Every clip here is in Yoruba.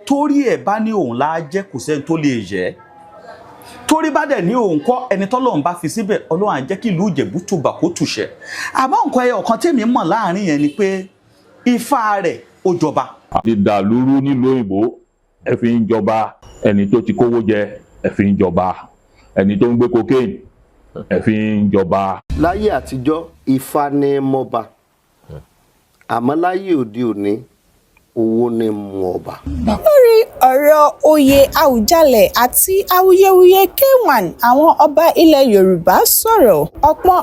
torí ẹ̀ bá ní òun la jẹ́ kò sẹ́ni tó lè yẹ̀ torí bá dẹ̀ ní òun kọ́ ẹni tọ́lọ́run bá fi síbẹ̀ Ọlọ́run á jẹ́ kí ìlú Ìjẹ̀bú tùbà kó tùṣẹ́ àmọ́ nǹkan ẹyọ kan tèmi mọ̀ láàrin yẹn ni pé ifá rẹ̀ ó jọba. ìdàlúrú nílùú òyìnbó ẹ fi ń jọba ẹni tó ti kówó jẹ ẹ fi ń jọba ẹni tó ń gbé cocaine ẹ fi ń jọba. láyé àtijọ́ ifá ní mọ́ba àmọ́ láyé òde òní owó ní mú ọba. lórí ọ̀rọ̀ oyè Àwùjalẹ̀ àti awuyewuye K1 àwọn ọba ilẹ̀ Yorùbá sọ̀rọ̀ ọ̀pọ̀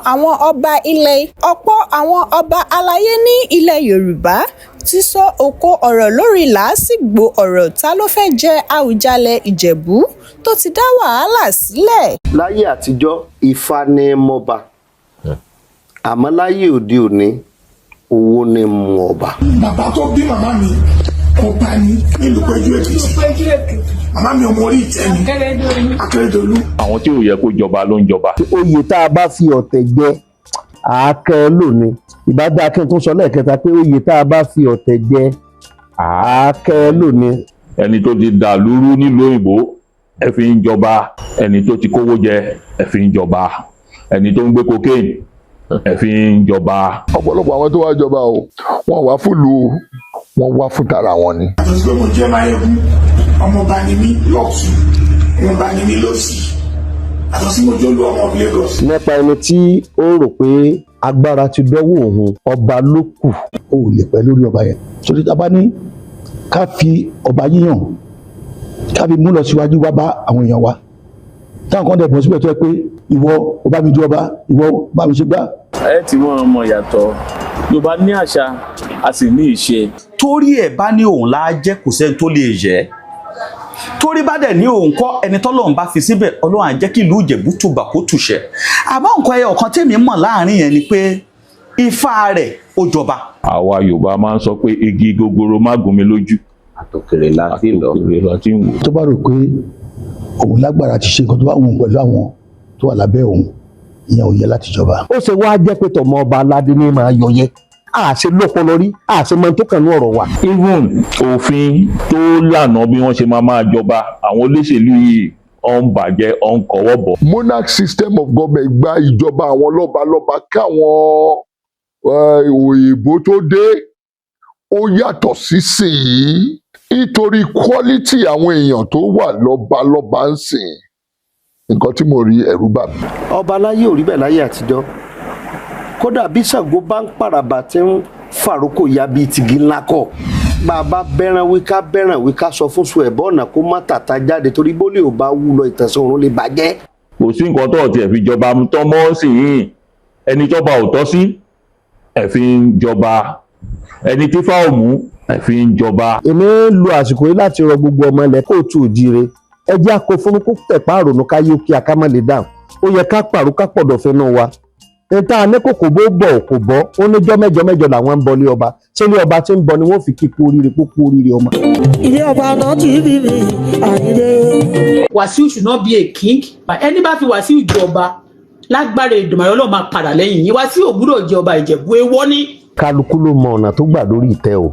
àwọn ọba aláyé ní ilẹ̀ Yorùbá ti sọ òkò ọ̀rọ̀ lórí làásìgbò ọ̀rọ̀ ta ló fẹ́ jẹ Àwùjalẹ̀ Ìjẹ̀bú tó ti dá wàhálà sílẹ̀. láyé àtijọ́ ifá ní mọ́ba àmọ́ láyé òde òní owó ní mú ọba. bàbá tó bí màmá mi ọba ní nílùú Péjú Èkìtì màmá mi ọmọ orí ìtẹ́ ni Akérédolú. àwọn tí ò yẹ kó jọba ló ń jọba. oyè tá a bá fi ọ̀tẹ̀ jẹ àákẹ́ lónìí ìbádá akẹ́ tó sọ lẹ́ẹ̀kẹta pé oyè tá a bá fi ọ̀tẹ̀ jẹ àákẹ́ lónìí. ẹni tó ti dàlúrú nílùú òyìnbó ẹ fi ń jọba ẹni tó ti kówó jẹ ẹ fi ń jọba ẹni tó ń gbé cocaine ẹ fi ń jọba. ọ̀pọ̀lọpọ̀ àwọn tó wá jọba o wọ́n wá fúlù wọ́n wá fún tara wọn ni. àtọ̀sí pé mo jẹ́ Máyégún ọmọọba ni mí lọ́ọ̀tún ọmọọba ni mí lọ́sì àtọ̀sí mo jẹ́ olú ọmọ of Lagos. nípa ẹni tí ó rò pé agbára ti dọ́wọ́ òun ọba ló kù. o ò lè pẹ́ lórí ọba yẹn torí tá a bá ní ká fi ọba yíyàn ká fi mú lọ síwájú wá bá àwọn èèyàn wa táwọn kan dẹ̀ bọ̀ síbẹ̀ tó yẹ pé ìwọ ọba mi di ọba ìwọ bá mi ṣe gbá. ẹ tí wọ́n mọ yàtọ̀ Yorùbá ní àṣà a sì ní ìṣe. torí ẹ̀ bá ní òun la jẹ́ kò sẹ́ni tó lè yẹ̀ torí bá dẹ̀ ní òun kọ́ ẹni tọ́lọ́run bá fi síbẹ̀ Ọlọ́run á jẹ́ kí ìlú Ìjẹ̀bú tùbà kó tùṣẹ́ àmọ́ nǹkan ẹyọ kan tèmi mọ̀ láàrin yẹn ni pé ifá rẹ̀ ó jọba. àwa Yorùbá máa ń sọ pé igi gogoro má gún mi lójú. àtòkèrè láti lọ. tó bá rò pé òun lágbára ti ṣe nǹkan tó bá wù pẹ̀lú àwọn tó wà lábẹ́ òun ìyẹn ò yẹ láti jọba. ó ṣe wá jẹ́ pé tọmọ ọba aládé ní máa yọyẹ àṣẹ lọ́pọlọ rí àṣẹ mọ tó kàn ní ọ̀rọ̀ wa. even òfin tó lànà bí wọ́n ṣe máa jọba àwọn olóṣèlú yìí ọ̀ ń bàjẹ́ ọ̀ ń kọ́wọ́ bọ̀. monarch system of government gba ìjọba àwọn lọ́balọ́ba káwọn òyìnbó tó dé ó yàtọ̀ sísìn nítorí quality àwọn èèyàn tó wà lọ́balọ́ba ń sìn nǹkan tí mo rí ẹ̀rù bà mí. ọba aláyé ò rí bẹ́ẹ̀ láyé àtijọ́ kódà bí Ṣàngó bá ń pàràbà tí ń fàrókò ya bíi tìgì ńlá kọ bàbá bẹ́ràn wí ká sọ fún sùn ẹ̀bọ́ ọ̀nà kó má tàta jáde torí bólé ò bá wú lọ ìtẹ̀sán òun lè bàjẹ́. kò sí nǹkan tó tiẹ̀ fi jọba tán mọ́ sí yìí ẹni jọba ò tọ́ sí ẹ̀ fi ń jọba ẹni tí fáwọn mú ẹ̀ fi ń jọba. èmi ń lo àsìkò yìí láti rọ gbogbo ọmọ ilẹ̀ kóòtù òjíire ẹ jẹ́ àkó fún kó tẹ̀pá àrònú káyé òkè àkámọ́lé dáhùn ó yẹ ká pàrọ̀ ká pọ̀dọ̀ fẹ́ náà wa níta anẹ́kò kò bó bọ̀ kò bọ́ ó níjọ́ mẹ́jọ làwọn ń bọ ilé ọba ṣé ilé ọba tí ń bọ ni wọ́n fi kí kú oríire ọmọ. ilé ọba náà ti bí mi àyíndé. Wàsíù should not be a king ẹni bá fi Wàsíù jẹ ọba lágbára Èdùmàrè Ọlọ́run máa padà lẹ́yìn yín Wàsíù ò gbúdọ̀ jẹ ọba Ìjẹ̀bú èèwọ̀ ni. kálukú ló mọ ọ̀nà tó gbà lórí ìtẹ́ o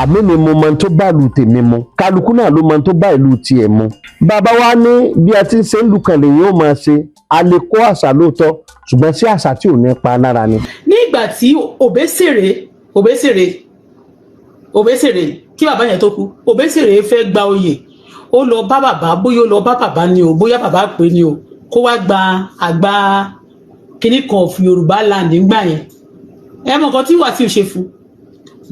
àmì mi mo mọ tó bá ìlú tèmi mu kálukú náà ló mọ tó bá ìlú tiẹ̀ mu. bàbá wa ní bí a ti ń ṣe ń lùkàn lèyìn ó máa ṣe a lè kó àṣà lóòótọ́ ṣùgbọ́n sí àṣà tí ò ní pa lára ni. ní ìgbà tí Òbésèré kí bàbá yẹn tó kú Òbésèré fẹ́ gba oyè ó lọ bá bàbá bóyá ó lọ bá bàbá ni o bóyá bàbá pè ni o kó wá gba àgbà kínní kan of Yorùbá land nígbà yẹn ẹ mọ nǹkan tí Wàsíù ṣe fún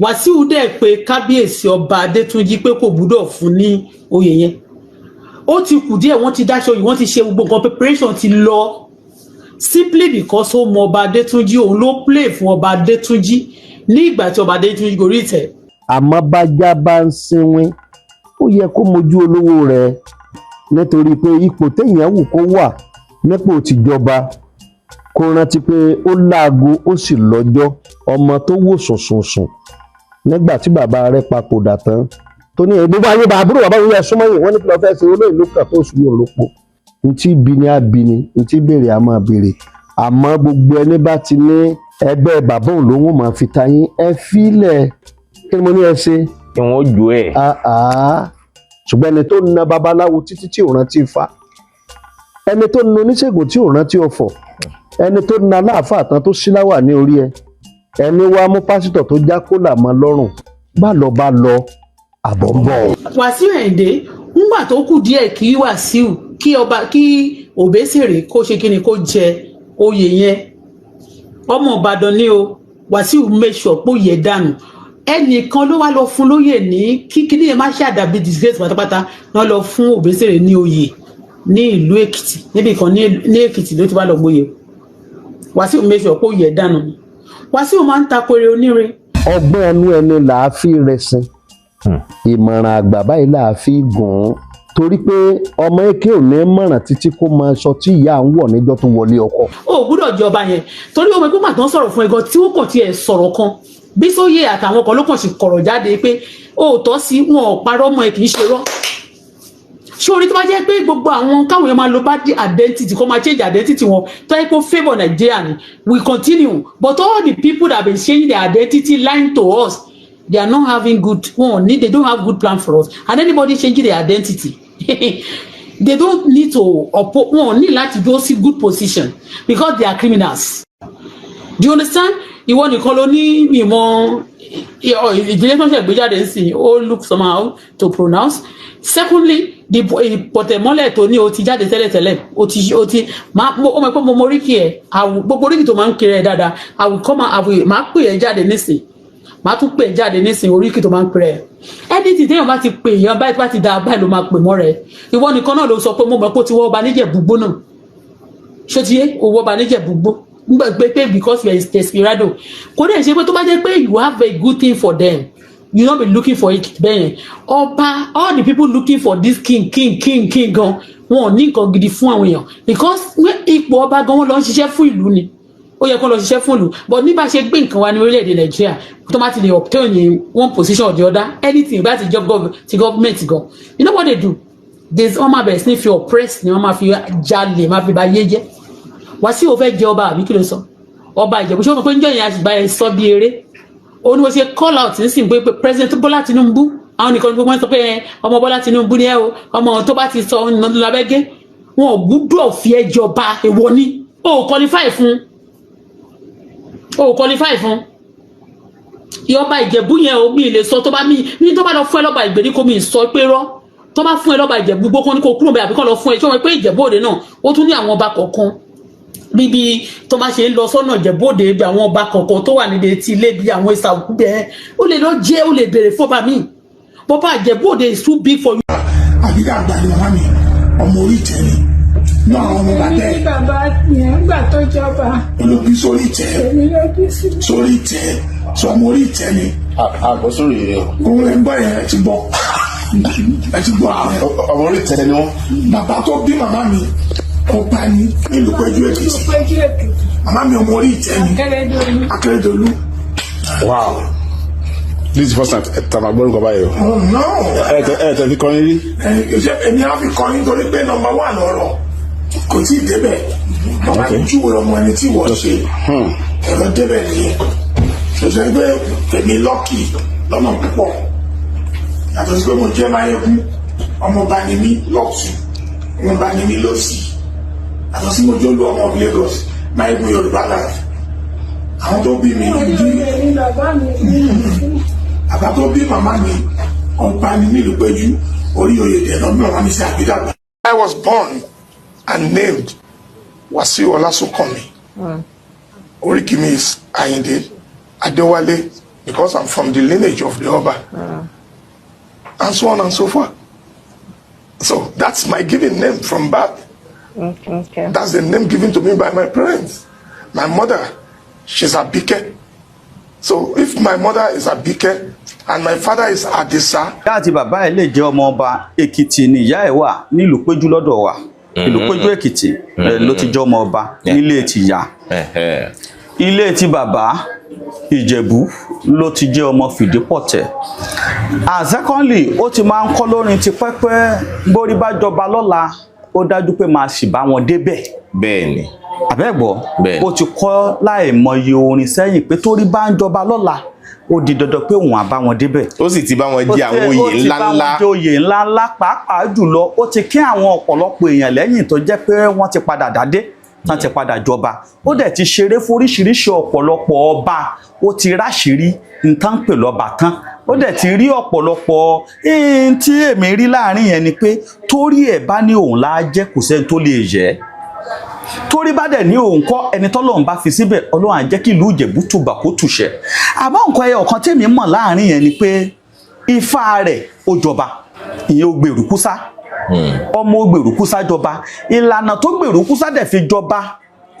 Wàsíù dẹ̀ pé kábíyèsí ọba Adétúnjí pé kò gbúdọ̀ fún ní oyè yẹn ó ti kù díẹ̀ wọ́n ti dáṣọ yìí wọ́n ti ṣe gbogbo nǹkan preparation ti lọ simply because ó mọ ọba Adétúnjí òun ló play fún ọba Adétúnjí ní ìgbà tí ọba Adétúnjí gorí ìtẹ́. àmọ́ bájá bá ń sinwin ó yẹ kó mojú olówó rẹ̀ nítorí pé ipò téèyàn wù kó wà nípò tìjọba kó rántí pé ó láago ó sì lọ́jọ́ ọmọ tó wò sùnsùnsùn nígbà tí bàbá rẹ̀ papòdà tán tó ní gbogbo ayé àbúrò bàbá òun yẹ súnmọ́ yìí wọ́n ní kí lọ́ọ́ fẹ́ ṣe olóyìn ló kà tó sùn òròpó ntí bí ni á bí ni ntí béèrè á máa béèrè àmọ́ gbogbo ẹni bá ti ní ẹgbẹ́ bàbá òun lòun máa fi ta yín ẹ fílẹ̀ kí ni mo ní ẹ ṣe. kí wọ́n jó ẹ̀. ṣùgbọ́n ẹni tó na babaláwo títí tí ò rántí Ifá, ẹni tó na oníṣègùn tí ò rántí ọ̀fọ̀, ẹni tó na aláàfáà tán tó ṣíláwà ní orí ẹ, ẹni wá mú pásítọ̀ tó já kólà mọ́ lọ́rùn, bá lọ àbọ̀ ń bọ̀. Wàsíù Àyìndé ńgbà tó kù díẹ̀ kí Wàsíù kí Òbésèré kó ṣe kíni kó jẹ oyè yẹn, ọmọ Ìbàdàn ni o, Wàsíù make sure pé oyè dànù. Ẹnìkan ló wá lọ fún lóyè ní kíkíní yẹn má ṣàdàbí disgrace pátápátá, wọ́n lọ fún Òbésèré ní oyè ní ìlú Èkìtì, níbi kan ní Èkìtì ló ti wá lọ gbóyè. Wàsíù make sure pé oyè dànù ni. Wàsíù máa ń takore onírè. Ọgbọ́n ẹnu ẹni là á fi rẹṣin, ìmọ̀ràn àgbà báyìí là á fi gùn ún, torí pé ọmọ èké ò ní mọ̀ràn títí kó máa sọ tí ìyá ń wọ̀ níjọ́ tó wọlé ọkọ. O gbúdọ̀ jọba yẹn torí ọmọ ẹgbẹ́ màtán sọ̀rọ̀ fún ẹ̀gàn tí ó kàn tiẹ̀ sọ̀rọ̀ kan Bísóyè àtàwọn kan ló kàn sì kọ̀rọ̀ jáde pé òótọ́ sí wọn ò parọ́ ọmọ ẹ kì í ṣe rọ́. Ṣé orí tó bá jẹ́ pé gbogbo àwọn káwọn èèyàn máa lo bad identity kó máa change identity wọn tó yẹ kó favour Nigeria ni we continue, but all the people that been changing their identity lying to us, they are not having good they don't have good plan for us, and anybody changing their identity they don't need to need láti dúró sí good position because they are criminals. Do you understand? Ìwọ nìkan ló ní ìmọ̀ ìdílé tó ń ṣègbéjáde sí ó look somehow to pronounce. Secondly, the pọ̀tẹ̀mọ́lẹ̀ tó ní o ti jáde tẹ́lẹ̀tẹ́lẹ̀ o ti ó mọ̀ pé mo mọ oríkì ẹ̀ gbogbo oríkì tó máa ń kiri ẹ̀ dáadáa máa pè ẹ̀ jáde nísìn máa tún pè ẹ̀ jáde nísìn oríkì tó máa ń kiri ẹ̀ ẹni téèyàn bá ti pè èèyàn báyìí bá ti da báyìí ló máa pè mọ́ rẹ̀ ìwọ nìkan náà ló sọ pé mo mọ̀ pé ó ti wọ́ ọba níjẹ̀búgbó náà ṣé ti yé owó ọba níjẹ̀búgbó pé because you are desperado kò dẹ̀ ṣe pé tó bá jẹ́ pé you have a good thing for them you no be looking for it bẹ́ẹ̀ ọba all the people looking for this king gan wọn ò ní nǹkan gidi fún àwọn èèyàn because ipò ọba gan wọn lọ ń ṣiṣẹ́ fún ìlú ni ó yẹ kó lọ ṣiṣẹ́ fún ìlú but ní bá ṣe gbé nǹkan wa ní orílẹ̀-èdè Nàìjíríà tó má ti lè obtain in one position or the other anything bá ti jọ government gan you know what they do wọ́n máa bẹ̀rẹ̀ sí ní fi oppress ni wọ́n máa fi jalè máa fi ba yé jẹ́ Wàsíù fẹ́ jẹ ọba àbí kí ló sọ ọba Ìjẹ̀bú ṣé wọn pé ń jọ yẹn àṣìgbà ẹ̀ sọ bí eré ó ní wọ́n ṣe call out nísìnyí pé president Bọ́lá Tinubu àwọn nìkan gbogbo wọn sọ pé ọmọ Bọ́lá Tinubu ni ẹ o ọmọ tó bá ti sọ lábẹ́gẹ́ wọn ò gbúdọ̀ fi ẹ jọba èwo ni o qualify fún ìyọba Ìjẹ̀bú yẹn o mi lè sọ tó bá mi tó bá lọ fún ẹ lọ́ba ìgbèríko mi sọ pé rọ́ tó bá fún ẹ lọ́ba Ìjẹ̀bú gbogbo ní kò kúrò bẹ́ẹ̀ àbí kọ́ lọ fún ẹ tí wọ́n pé Ìjẹ̀bú Òde náà ó tún ní àwọn ọba kọ̀ọ̀kan bíbí tó máa ṣe ń lọ sọ́nà Ìjẹ̀bú Òde bí àwọn ọba kọ̀ọ̀kan tó wà níbi etí ilé bí àwọn ìsàkú bẹ́ẹ̀ ó lè lọ jẹ́ ó lè béèrè fọ́ba mi bọ́bá Ìjẹ̀bú Òde is too big for you. àbíká àgbà ni màmá mi ọmọ orí ìtẹ́ ni ní àwọn ọmọ bàtẹ́. ní bàbá yẹn gbà tó jọba. olóbi sórí ìtẹ́ èmi ló bí sí. sórí ìtẹ́ sọ ọmọ orí ìtẹ́ ni. àgbọ̀ sórí rẹ o. òun ẹ̀ ń gbọ́ yẹn ẹ ti gbọ́ àwọn ọmọ orí ìtẹ́ ni wọ́n. bàbá tó bí màmá mi ọba ní nílùú Péjú Èkìtì màmá mi ọmọ orí ìtẹ́ ni Akérédolú. Wow, this is the first time I'm going to buy you. Oh no. Tẹ̀ fi kọrin rí. Èmi á fi kọrin torí pé nọ́mbà wà lọ́rọ̀ kò tí ì débẹ̀ bàbá mi júwèé ọmọ ẹni tí wọ́n ṣe ẹ̀rọ débẹ̀ nìyẹn ṣòṣẹ́ pé èmi lọ́kì lọ́nà púpọ̀ yàtọ̀ sí pé mo jẹ́ Máyégún ọmọọba ni mí lọ́tùn ọmọọba ni mí lọ́sì yàtọ̀ sí mo jẹ́ olú ọmọ of Lagos Máyégún Yorùbá láti àwọn tó bí mi bàbá tó bí màmá mi ọba ni nílùú Péjú orí oyè dẹ̀nà bí màmá mi ṣe àbídàgbà. I was born and named Wasiu Olasunkanmi. Oríkì mi is Ayinde Adewale because I'm from the lineage of the Oba. And so on and so forth. So that's my given name from birth. Okay. That's the name given to me by my parents. My mother, she's Abike. So if my mother is Abike and my father is Adisa. Ìyá àti bàbá ẹ̀ lè jẹ́ ọmọ ọba Èkìtì ni ìyá ẹ̀ wà nílùú Péjú lọ́dọ̀ wa. Ìlú Péjú Èkìtì ló ti jẹ́ ọmọ ọba nílé ti ìyá. Ilé ti bàbá Ìjẹ̀bú ló ti jẹ́ ọmọ Fìdípọ̀tẹ̀. And secondly, ó ti máa ń kọ́ lórin ti pẹ́pẹ́ bórí bá jọba lọ́la ó dájú pé máa sì bá wọn débẹ̀. Bẹ́ẹ̀ni. Àbẹ́gbọ́ ó ti kọ́ láìmọye orin sẹ́yìn pé torí bá ń jọba lọ́la ó di dandan pé òun á bá wọn débẹ̀. ó sì ti bá wọn jẹ àwọn oyè ńláńlá. ó ti bá wọn jẹ oyè ńláńlá pàápàá jùlọ ó ti kí àwọn ọ̀pọ̀lọpọ̀ èèyàn lẹ́yìn tó jẹ́ pé wọ́n ti padà dádé tán ti padà jọba. ó dẹ̀ ti ṣeré foríṣiríṣi ọ̀pọ̀lọpọ̀ ọba ó ti ráṣìírí nǹkan pè lọ́ba tán. ó dẹ̀ ti rí ọ̀pọ̀lọpọ̀ tí èmi rí láàrin yẹn ni pé torí ẹ̀ bá ní òun láá jẹ́ kò sẹ́ni tó lè yẹ̀. torí bá dẹ̀ ní òun kọ́ ẹni tọ́lọ́run bá fi síbẹ̀ Ọlọ́run á jẹ́ kí ìlú Ìjẹ̀bú tùbà kó tùṣẹ́. àmọ́ nǹkan ẹyọ kan tèmi mọ̀ láàrin yẹn ni pé ifá rẹ̀ ó jọba ìyẹn ó gbèrúkúsá ọmọ ó gbèrúkúsá jọba ìlànà tó gbèrúkúsá dẹ̀ fi jọba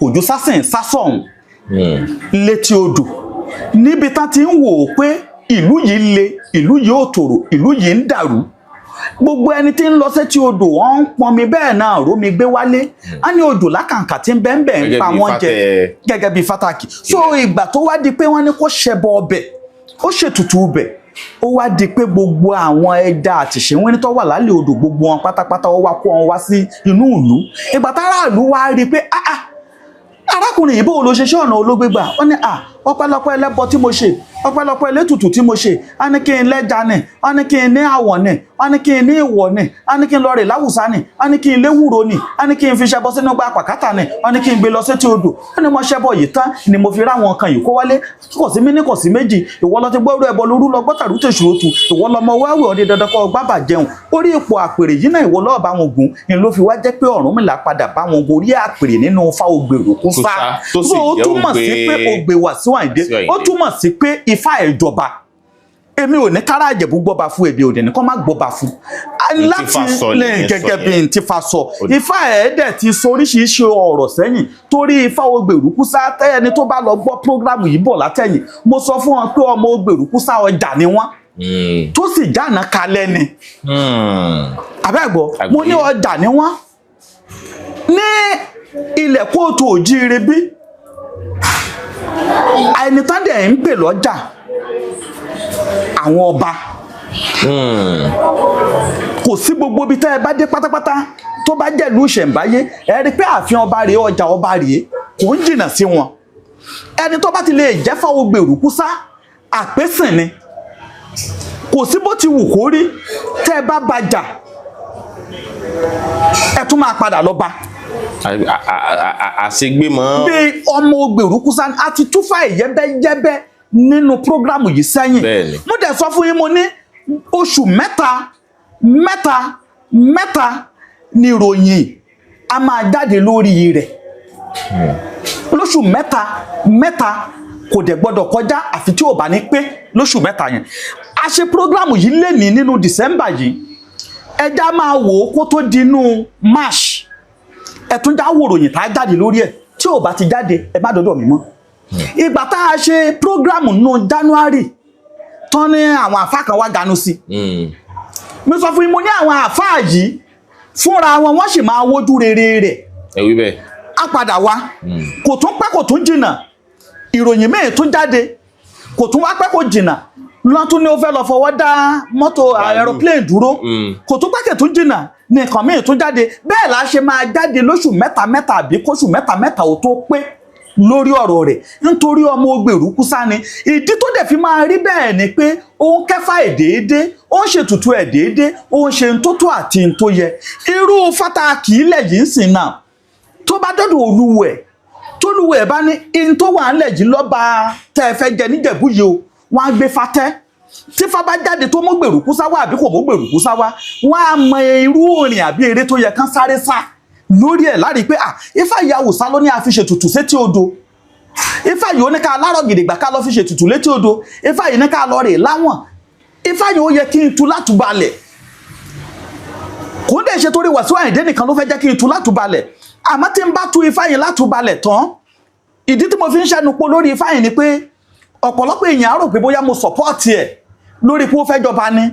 kò ju sásìn sásọ̀hún létí odò níbi tán ti ń wò ó pé ìlú yìí le ìlú yìí ò tòrò ìlú yìí ń dàrú gbogbo ẹni tí ń lọ sétí odò wọn ń pọnmi bẹ́ẹ̀ náà rómi gbé wálé á ní odò lákàǹkà tí ń bẹ́ẹ̀ ń pa wọ́n jẹ gẹ́gẹ́ bí fátàkì so ìgbà tó wá di pé wọ́n ní kó ṣẹbọ ọbẹ̀ ó ṣètùtù ọbẹ̀ ó wá di pé gbogbo àwọn ẹja àtìṣẹ́wọ́n tó wà lálẹ́ odò gbogbo wọn pátápátá ó wá kó wọn wá sí inú ìlú ìgbà táráàlú wá rí i pé arákùnrin yìí bó ló ṣe ọ̀nà olóògbégbà ó ní ọpẹ́lọpẹ́ ẹlẹ́bọ tí mo ṣe ọpẹ́lọpẹ́ elétùtù tí mo ṣe á ní kí n lẹ́ja nì á ní kí n ní àwọ̀ nì á ní kí n ní ìwọ̀ nì á ní kí n lọ rè láwùsá nì á ní kí n léwúro nì á ní kí n fi ṣẹbọ sínú gba pàkátà nì á ní kí n gbé lọ sétí odò ó ní mo ṣẹbọ yìí tán ni mo fi ráwọn kan yìí kó wálé kò sí mí ní kò sí méjì ìwọ lọ ti gbọ́rú ẹbọ lórú lọ gbọ́tàrú tèṣùrọ̀tù ìwọ lọmọ wẹ́wẹ́ ọdẹ dandan kọ́ gbábà jẹun orí ipò àpèrè yìí náà ìwọ lọ́ọ̀ bá wọn gùn ni ló fi wá jẹ́ pé Ọ̀rúnmìlà padà bá wọn gorí àpèrè nínú Ifá Ògbèrúkúsá so ó túmọ̀ sí pé Ògbè Wàsíù Àyìndé ó túmọ̀ sí pé Ifá ìjọba èmi ò ní kára Ìjẹ̀bú gbọ́ba fún èdè òdì nìkan má gbọ́ba fún láti lè gẹ́gẹ́ bí n ti fa sọ Ifá ẹ̀ẹ́dẹ̀ ti sọ oríṣiríṣi ọ̀rọ̀ sẹ́yìn torí Ifá Ògbèrúkúsá ẹni tó bá lọ gbọ́ prógrámù yìí bọ̀ látẹ̀yìn mo sọ fún wọn pé ọmọ Ògbèrúkúsá ọjà ni wọ́n tó sì jáàná kalẹ̀ ni abẹ́gbọ́ mo ní ọjà ni wọ́n ní ilẹ̀ kóòtù òjíire bí ẹni tán dẹ̀ ń pè lọ́jà àwọn ọba kò sí gbogbo ibi tẹ́ ẹ bá dé pátápátá tó bá jẹ́ ìlú ìṣẹ̀ǹbáyé ẹ rí pé ààfin ọba rèé ọjà ọba rèé kò ń jìnnà sí wọn ẹni tó bá ti lè jẹ́fà Ògbèrúkúsá àpésìn ni kò sí bó ti wù kó rí tẹ́ ẹ bá bàjà ẹ tún máa padà lọ bá àṣegbé mọ́. bí ọmọ Ògbèrúkúsá àti túfà ìyẹ́bẹ́yẹ́bẹ́ nínú prógrámù yìí sẹ́yìn mo dẹ̀ sọ fún yín mo ní oṣù mẹ́ta ni ìròyìn a máa jáde lórí rẹ̀ lóṣù mẹ́ta kò dẹ̀ gbọ́dọ̀ kọjá àfi tí ò bá ní pé lóṣù mẹ́ta yẹn a ṣe prógrámù yìí lénìí nínú December yìí ẹja máa wò ó kó tó dinú March ẹ̀tún já wòròyìn tá a jáde lórí ẹ̀ tí ò bá ti jáde ẹ má dọ́dọ̀ mi mọ́ ìgbà tá a ṣe prógrámù nínú January tán ní àwọn àfáà kan wá ganu sí mi sọ fún yín mo ní àwọn àfáà yìí fúnra wọn wọ́n sì máa wojú rere rẹ̀ ẹ̀wí bẹ́ẹ̀ á padà wá kò tún pẹ́ kò tún jìnnà ìròyìn mẹ́ẹ̀ tún jáde kò tún wá pẹ́ kò jìnnà lọ́tún ni ó fẹ́ lọ fọwọ́ dá mọ́tò aeroplane dúró kò tún pẹ́ kò tún jìnnà nìkan mẹ́ẹ̀ tún jáde bẹ́ẹ̀ la ṣe máa jáde lóṣù mẹ́ta àbí kóṣù mẹ́ta ò tó pé lórí ọ̀rọ̀ rẹ̀ nítorí ọmọ Ògbèrúkúsá ni ìdí tó dẹ̀ fi máa rí bẹ́ẹ̀ ni pé ó ń kẹ́fà ẹ̀ déédé ó ń ṣètùtù ẹ̀ déédé ó ń ṣe tó tó àti tó yẹ irú fátàkì ilẹ̀ yìí ń sìn náà tó bá dọ́dọ̀ olúwẹ̀ tólúwẹ̀ bá ní in tó wà ńlẹ̀ yìí lọ́ba tẹ́ ẹ fẹ́ jẹ níjẹ̀bú yìí o wọ́n á gbé fatẹ́ tí fa bá jáde tó mọ́ Ògbèrúkúsá wá àbí kò mọ́ Ògbèrúkúsá wá wọ́n á mọ irú òrìn àbí eré tó yẹ kán sáré sá lórí ẹ̀ lárí pé Ifá ìyá Àwùsá ló ní a fi ṣètùtù sétí odò Ifá yìí ó ní ká lárọ̀ gidigba ká lọ fi ṣètùtù létí odò Ifá yìí ní ká lọ rè láwọn Ifá yìí ó yẹ kí n tu látúbalẹ̀ kò ń dẹ̀ ṣe torí Wàsíù Àyìndé nìkan ló fẹ́ jẹ́ kí n tu látúbalẹ̀ àmọ́ tí n bá tu Ifá yìí látúbalẹ̀ tán ìdí tí mo fi ń ṣẹnu po lórí Ifá yìí ni pé ọ̀pọ̀lọpọ̀ èèyàn á rò pé bóyá mo sọ̀pọ́ọ̀tì ẹ̀ lórí pé ó fẹ́ jọba ni